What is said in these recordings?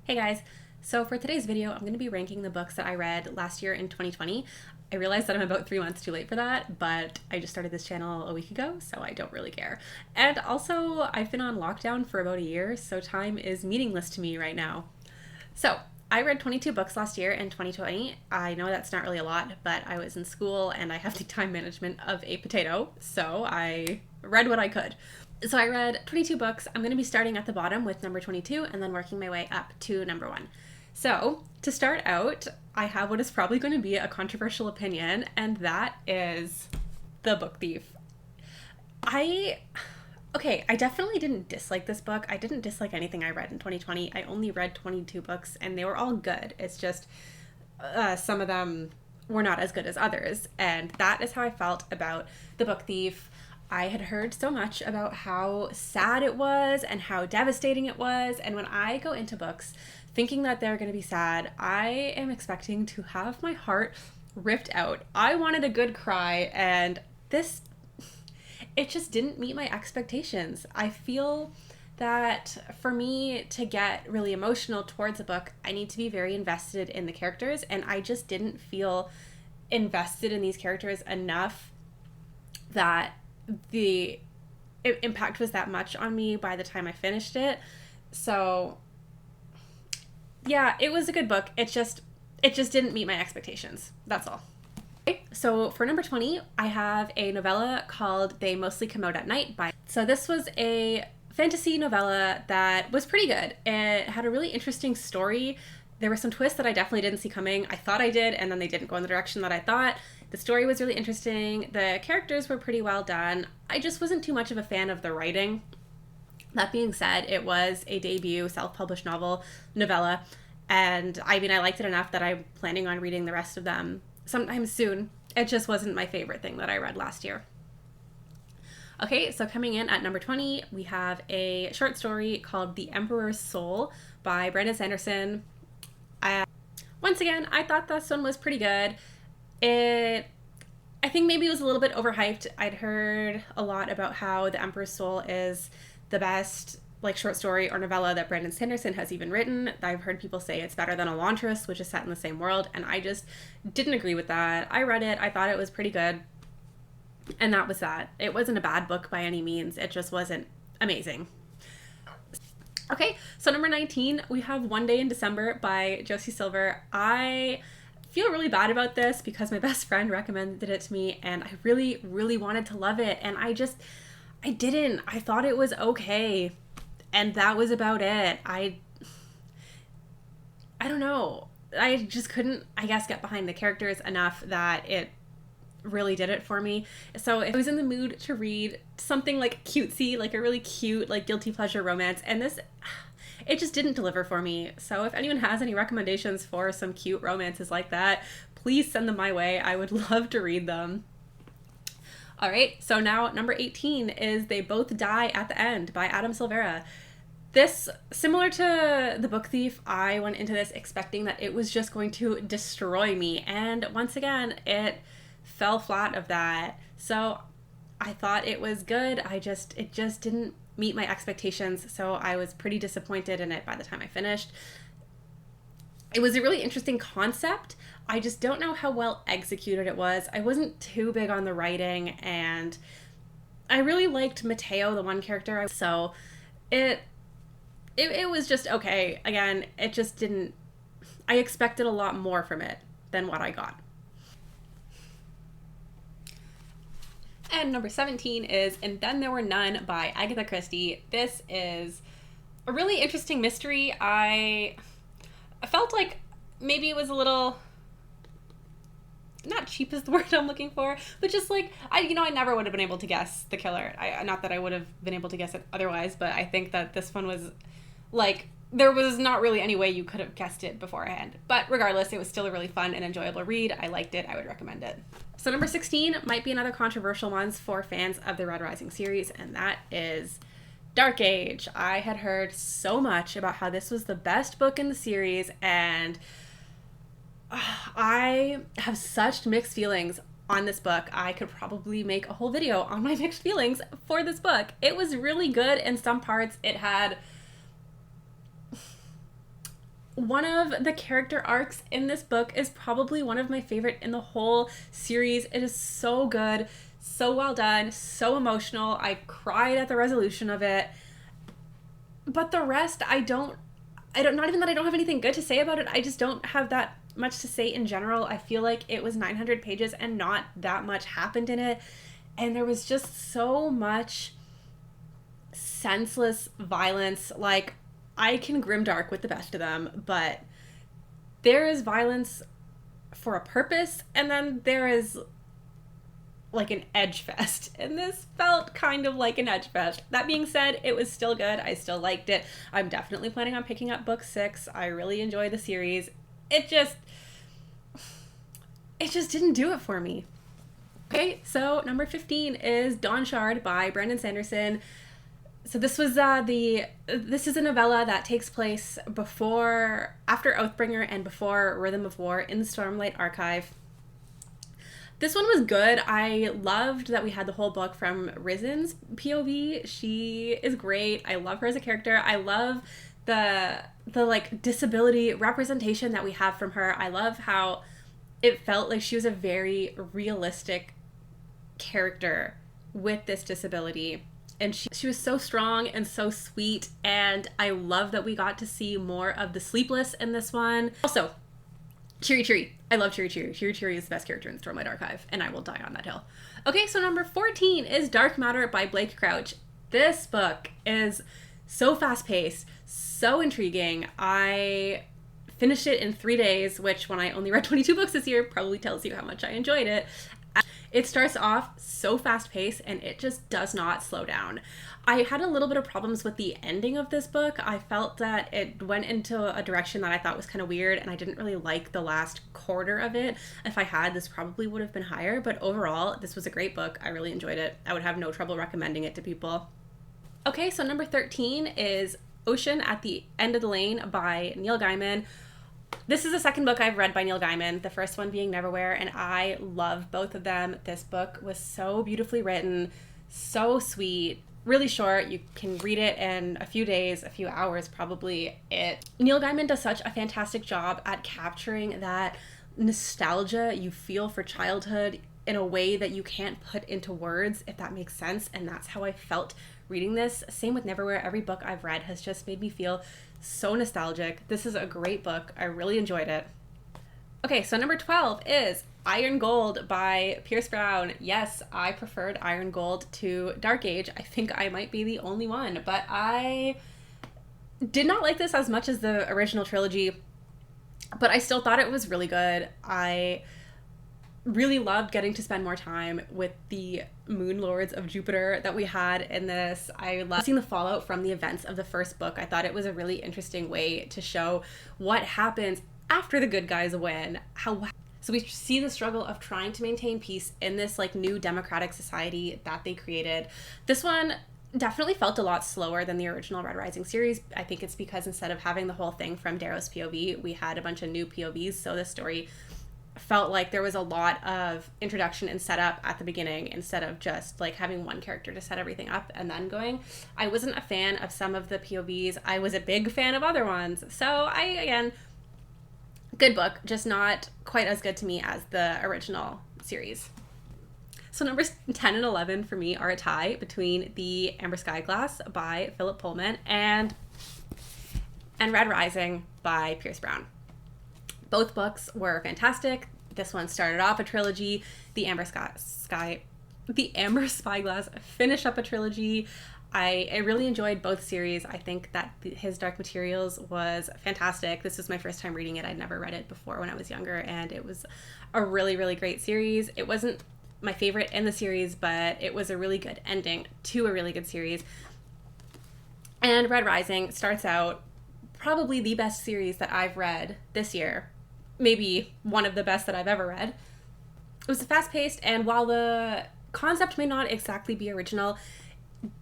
Hey guys, so for today's video, I'm going to be ranking the books that I read last year in 2020. I realize that I'm about 3 months too late for that, but I just started this channel a week ago, so I don't really care. And also, I've been on lockdown for about a year, so time is meaningless to me right now. So, I read 22 books last year in 2020. I know that's not really a lot, but I was in school and I have the time management of a potato, so I read what I could. So I read 22 books. I'm going to be starting at the bottom with number 22 and then working my way up to number 1. So, to start out, I have what is probably going to be a controversial opinion, and that is The Book Thief. I definitely didn't dislike this book. I didn't dislike anything I read in 2020. I only read 22 books, and they were all good. It's just some of them were not as good as others, and that is how I felt about The Book Thief. I had heard so much about how sad it was and how devastating it was, and when I go into books thinking that they're going to be sad, I am expecting to have my heart ripped out. I wanted a good cry, and it just didn't meet my expectations. I feel that for me to get really emotional towards a book, I need to be very invested in the characters, and I just didn't feel invested in these characters enough that the impact was that much on me by the time I finished it. So yeah, it was a good book. It just didn't meet my expectations. That's all. Okay, so for number 20, I have a novella called They Mostly Come Out at Night by. So this was a fantasy novella that was pretty good. It had a really interesting story. There were some twists that I definitely didn't see coming. I thought I did, and then they didn't go in the direction that I thought. The story was really interesting. The characters were pretty well done. I just wasn't too much of a fan of the writing. That being said, it was a debut self-published novella, and I mean, I liked it enough that I'm planning on reading the rest of them sometime soon. It just wasn't my favorite thing that I read last year. Okay, so coming in at number 20, we have a short story called The Emperor's Soul by Brandon Sanderson. Once again, I thought this one was pretty good. I think maybe it was a little bit overhyped. I'd heard a lot about how The Emperor's Soul is the best short story or novella that Brandon Sanderson has even written. I've heard people say it's better than Elantris, which is set in the same world, and I just didn't agree with that. I read it, I thought it was pretty good, and that was that. It wasn't a bad book by any means, it just wasn't amazing. Okay, so number 19, we have One Day in December by Josie Silver. I feel really bad about this because my best friend recommended it to me, and I really, really wanted to love it, and I didn't. I thought it was okay, and that was about it. I don't know. I just couldn't, I guess, get behind the characters enough that it really did it for me. So if I was in the mood to read something cutesy, a really cute, guilty pleasure romance, and it just didn't deliver for me. So if anyone has any recommendations for some cute romances like that, please send them my way. I would love to read them. All right, so now number 18 is They Both Die at the End by Adam Silvera. This, similar to The Book Thief, I went into this expecting that it was just going to destroy me, and once again, it fell flat of that. So I thought it was good. It just didn't meet my expectations, so I was pretty disappointed in it by the time I finished. It was a really interesting concept. I just don't know how well executed it was. I wasn't too big on the writing, and I really liked Mateo, the one character. So it was just okay. Again, it just didn't. I expected a lot more from it than what I got. And number 17 is And Then There Were None by Agatha Christie. This is a really interesting mystery. I felt like maybe it was a little, not cheap is the word I'm looking for, but just I never would have been able to guess the killer. Not that I would have been able to guess it otherwise, but I think that this one was there was not really any way you could have guessed it beforehand. But regardless, it was still a really fun and enjoyable read. I liked it. I would recommend it. So number 16 might be another controversial one for fans of the Red Rising series, and that is Dark Age. I had heard so much about how this was the best book in the series, and I have such mixed feelings on this book. I could probably make a whole video on my mixed feelings for this book. It was really good in some parts. It had One of the character arcs in this book is probably one of my favorite in the whole series. It is so good, so well done, so emotional. I cried at the resolution of it. But the rest, not even that I don't have anything good to say about it. I just don't have that much to say in general. I feel like it was 900 pages and not that much happened in it. And there was just so much senseless violence. Like, I can grimdark with the best of them, but there is violence for a purpose, and then there is like an edge fest, and this felt kind of like an edge fest. That being said, it was still good. I still liked it. I'm definitely planning on picking up book 6. I really enjoy the series. It just didn't do it for me. Okay, so number 15 is Dawn Shard by Brandon Sanderson. So this was this is a novella that takes place after Oathbringer and before Rhythm of War in the Stormlight Archive. This one was good. I loved that we had the whole book from Rizen's POV. She is great. I love her as a character. I love the like disability representation that we have from her. I love how it felt like she was a very realistic character with this disability. And she was so strong and so sweet, and I love that we got to see more of the Sleepless in this one. Also, Cheery Cheery. I love Cheery Cheery. Cheery Cheery is the best character in the Stormlight Archive, and I will die on that hill. Okay, so number 14 is Dark Matter by Blake Crouch. This book is so fast-paced, so intriguing. I finished it in 3 days, which when I only read 22 books this year probably tells you how much I enjoyed it. It starts off so fast-paced, and it just does not slow down. I had a little bit of problems with the ending of this book. I felt that it went into a direction that I thought was kind of weird, and I didn't really like the last quarter of it. If I had, this probably would have been higher, but overall, this was a great book. I really enjoyed it. I would have no trouble recommending it to people. Okay, so number 13 is Ocean at the End of the Lane by Neil Gaiman. This is the second book I've read by Neil Gaiman, the first one being Neverwhere, and I love both of them. This book was so beautifully written, so sweet, really short. You can read it in a few days, a few hours probably. Neil Gaiman does such a fantastic job at capturing that nostalgia you feel for childhood in a way that you can't put into words, if that makes sense, and that's how I felt reading this. Same with Neverwhere. Every book I've read has just made me feel so nostalgic. This is a great book. I really enjoyed it. Okay, so number 12 is Iron Gold by Pierce Brown. Yes, I preferred Iron Gold to Dark Age. I think I might be the only one, but I did not like this as much as the original trilogy, but I still thought it was really good. I really loved getting to spend more time with the Moon Lords of Jupiter that we had in this. I loved seeing the fallout from the events of the first book. I thought it was a really interesting way to show what happens after the good guys win. So we see the struggle of trying to maintain peace in this like new democratic society that they created. This one definitely felt a lot slower than the original Red Rising series. I think it's because instead of having the whole thing from Darrow's POV, we had a bunch of new POVs, so the story felt like there was a lot of introduction and setup at the beginning instead of just like having one character to set everything up and then going. I wasn't a fan of some of the POVs. I was a big fan of other ones. So again, good book, just not quite as good to me as the original series. So numbers 10 and 11 for me are a tie between The Amber Skyglass by Philip Pullman and Red Rising by Pierce Brown. Both books were fantastic. This one started off a trilogy. The Amber Spyglass finished up a trilogy. I really enjoyed both series. I think that his Dark Materials was fantastic. This was my first time reading it. I'd never read it before when I was younger, and it was a really, really great series. It wasn't my favorite in the series, but it was a really good ending to a really good series. And Red Rising starts out probably the best series that I've read this year. Maybe one of the best that I've ever read. It was fast-paced, and while the concept may not exactly be original,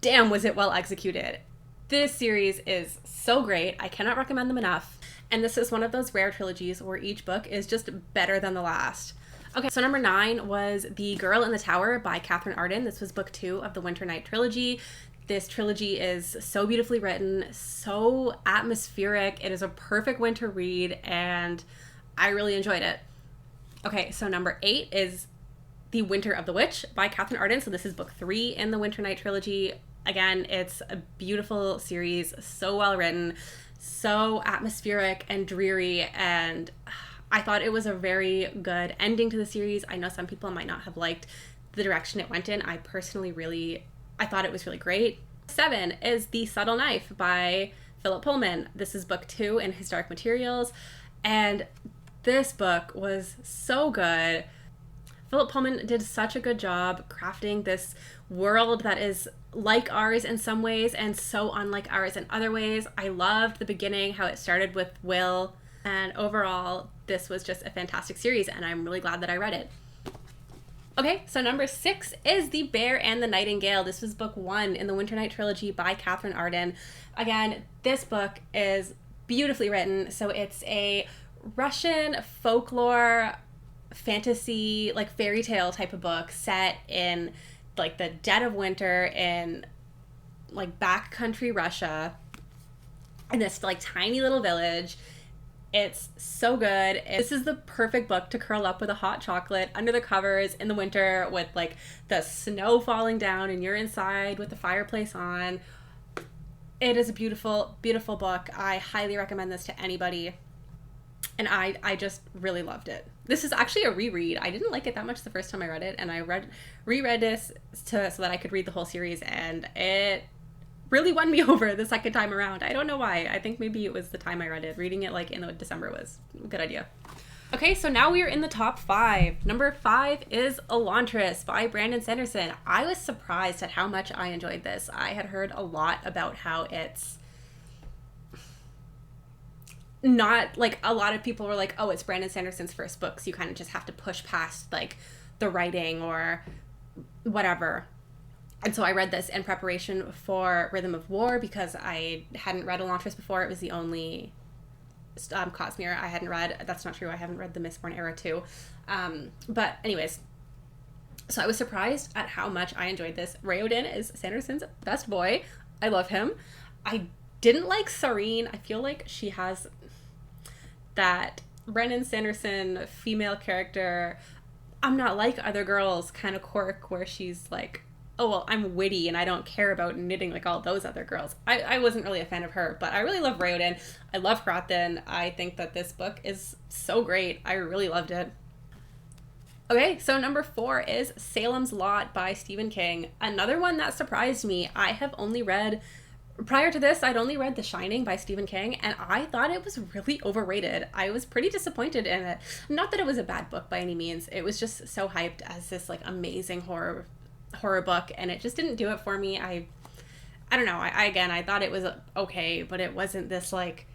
damn was it well executed. This series is so great. I cannot recommend them enough. And this is one of those rare trilogies where each book is just better than the last. Okay, so number 9 was The Girl in the Tower by Catherine Arden. This was book 2 of the Winter Night trilogy. This trilogy is so beautifully written, so atmospheric. It is a perfect winter read, and I really enjoyed it. Okay, so number 8 is The Winter of the Witch by Catherine Arden. So this is book 3 in the Winter Night trilogy. Again, it's a beautiful series, so well written, so atmospheric and dreary, and I thought it was a very good ending to the series. I know some people might not have liked the direction it went in. I personally I thought it was really great. 7 is The Subtle Knife by Philip Pullman. This is book 2 in Historic Materials, and this book was so good. Philip Pullman did such a good job crafting this world that is like ours in some ways and so unlike ours in other ways. I loved the beginning, how it started with Will, and overall, this was just a fantastic series, and I'm really glad that I read it. Okay, so number 6 is The Bear and the Nightingale. This was book 1 in the Winter Night trilogy by Catherine Arden. Again, this book is beautifully written. So it's a Russian folklore fantasy, like fairy tale type of book set in like the dead of winter in like backcountry Russia in this like tiny little village. It's so good. This is the perfect book to curl up with a hot chocolate under the covers in the winter with like the snow falling down and you're inside with the fireplace on. It is a beautiful, beautiful book. I highly recommend this to anybody. And I just really loved it. This is actually a reread. I didn't like it that much the first time I read it, and I reread this so that I could read the whole series, and it really won me over the second time around. I don't know why. I think maybe it was the time I read it. Reading it like in December was a good idea. Okay, so now we are in the top 5. Number 5 is Elantris by Brandon Sanderson. I was surprised at how much I enjoyed this. I had heard a lot about how it's not like, a lot of people were like, oh, it's Brandon Sanderson's first book, so you kind of just have to push past like the writing or whatever. And so I read this in preparation for Rhythm of War because I hadn't read Elantris before. It was the only Cosmere I hadn't read. That's not true. I haven't read the Mistborn era too. But anyways, so I was surprised at how much I enjoyed this. Raoden is Sanderson's best boy. I love him. I didn't like Sarene. I feel like she has that Brandon Sanderson female character, I'm not like other girls kind of quirk where she's like, oh, well, I'm witty and I don't care about knitting like all those other girls. I wasn't really a fan of her, but I really love Raoden. I love Hrathen. I think that this book is so great. I really loved it. Okay, so number 4 is Salem's Lot by Stephen King. Another one that surprised me. Prior to this, I'd only read The Shining by Stephen King, and I thought it was really overrated. I was pretty disappointed in it. Not that it was a bad book by any means. It was just so hyped as this like amazing horror book, and it just didn't do it for me. I don't know. I thought it was okay, but it wasn't this like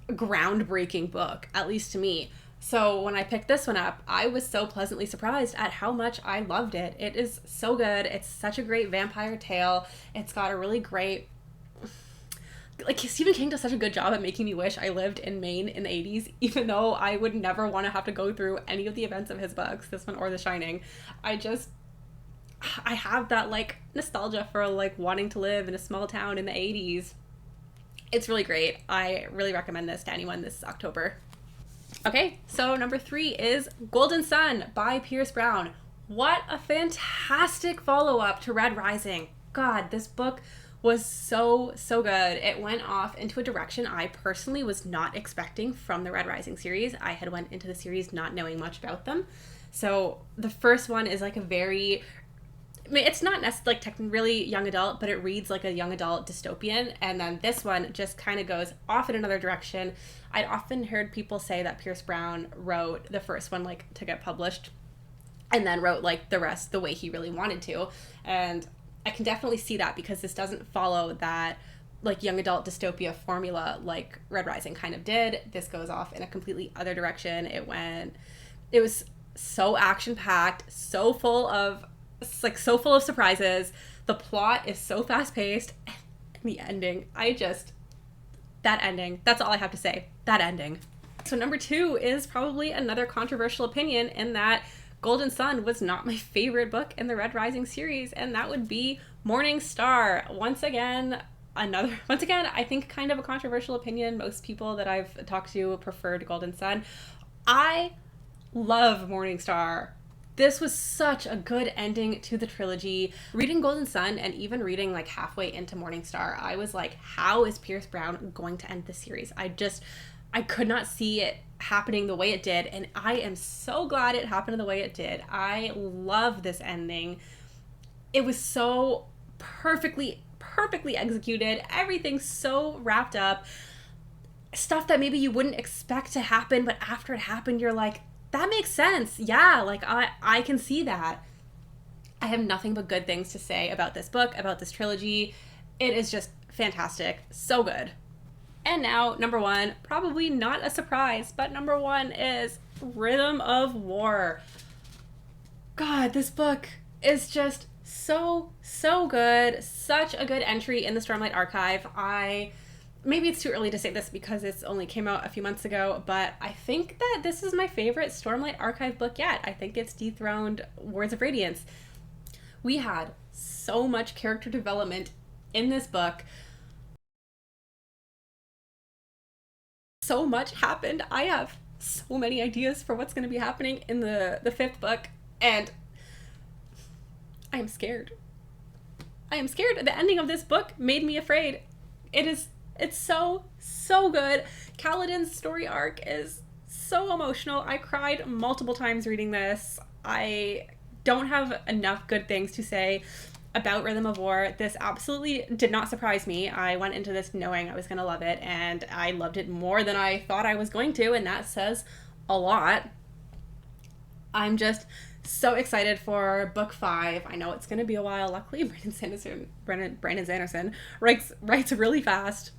groundbreaking book, at least to me. So when I picked this one up, I was so pleasantly surprised at how much I loved it. It is so good. It's such a great vampire tale. It's got a really great, like, Stephen King does such a good job at making me wish I lived in Maine in the 80s, even though I would never want to have to go through any of the events of his books, this one or The Shining. I have that like nostalgia for like wanting to live in a small town in the 80s. It's really great. I really recommend this to anyone this October. Okay, so number 3 is Golden Sun by Pierce Brown. What a fantastic follow-up to Red Rising. God, this book was so good. It went off into a direction I personally was not expecting from the Red Rising series. I had went into the series not knowing much about them. So the first one is like a very, I mean, it's not necessarily like really young adult, but it reads like a young adult dystopian. And then this one just kind of goes off in another direction. I'd often heard people say that Pierce Brown wrote the first one like to get published and then wrote like the rest the way he really wanted to. And I can definitely see that because this doesn't follow that like young adult dystopia formula like Red Rising kind of did. This goes off in a completely other direction. It was so action-packed, so full of surprises. The plot is so fast-paced. And the ending, that ending, that's all I have to say. That ending. So number 2 is probably another controversial opinion in that Golden Sun was not my favorite book in the Red Rising series, and that would be Morning Star, once again, I think kind of a controversial opinion. Most people that I've talked to preferred Golden Sun. I love Morning Star. This was such a good ending to the trilogy. Reading Golden Sun and even reading like halfway into Morning Star, I was like, how is Pierce Brown going to end the series? I could not see it happening the way it did, and I am so glad it happened the way it did. I love this ending. It was so perfectly executed. Everything's so wrapped up. Stuff that maybe you wouldn't expect to happen, but after it happened, you're like, that makes sense. Yeah, like I can see that. I have nothing but good things to say about this book, about this trilogy. It is just fantastic. So good. And now, number one, probably not a surprise, but number one is Rhythm of War. God, this book is just so good. Such a good entry in the Stormlight Archive. Maybe it's too early to say this because it's only came out a few months ago, but I think that this is my favorite Stormlight Archive book yet. I think it's dethroned Words of Radiance. We had so much character development in this book. So much happened. I have so many ideas for what's going to be happening in the fifth book, and I am scared. The ending of this book made me afraid. It's so good. Kaladin's story arc is so emotional. I cried multiple times reading this. I don't have enough good things to say about Rhythm of War. This absolutely did not surprise me. I went into this knowing I was going to love it, and I loved it more than I thought I was going to, and that says a lot. I'm just so excited for book 5. I know it's going to be a while. Luckily, Brandon Sanderson writes really fast.